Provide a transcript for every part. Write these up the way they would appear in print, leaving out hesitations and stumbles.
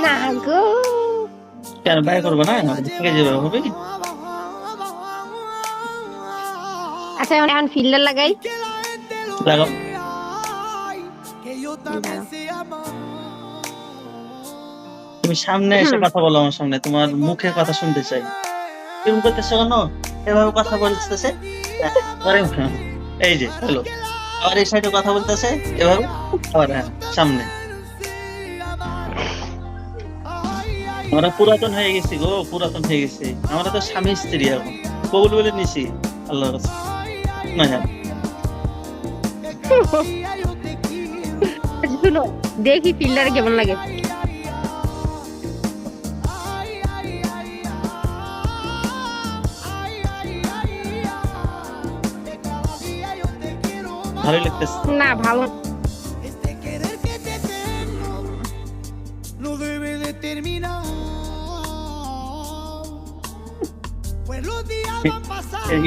না গো। কেন বাই করবো না? থেকে যাবে হবে। আচ্ছা এখন ফিল্টার লাগাই। লাগাও। দাঁড়াও। তুমি সামনে এসে কথা বলো আমার সামনে, তোমার মুখে কথা শুনতে চাই। তুমি করতেছো কেন? এভাবে কথা বলতেছে। আরে এই যে হ্যালো, আবার এই সাইডে কথা বলতেছে এভাবে, আবার হ্যাঁ সামনে। আমরা পুরাতন হয়ে গেছি গো, পুরাতন হয়ে গেছি। আমরা তো স্বামী স্ত্রী এখন, কবুল বলে নিছি আল্লাহর কাছে। না হ্যাঁ, শুনো, দেখি ফিল্টার কেমন লাগে। ভালোই লাগতেছে। না ভালো।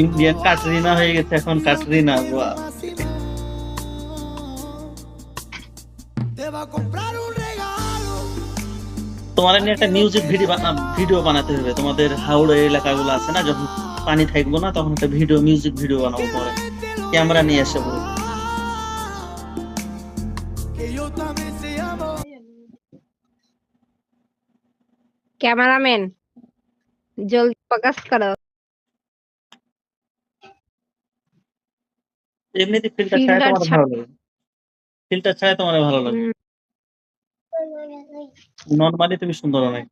ইন্ডিয়ান কাটরিনা হয়ে গেছে এখন, কাটরিনা। বাহ! তোমার নিয়ে একটা মিউজিক ভিডিও বানাতে হবে। তোমাদের হাওড়া এলাকাগুলো আছে না, যখন পানি থাকবো না তখন একটা মিউজিক ভিডিও বানাবো পরে, ক্যামেরা নিয়ে এসে পুরো। ক্যামেরাম্যান জলদি ফোকাস করো। এমনিতে ফিল্টার ছাড়া ফিল্টার তোমার ছাড়া। ভালো লাগে? ফিল্টার ছাড়া তোমার ভালো লাগে? হুম, নর্মালি তুমি সুন্দর অনেক।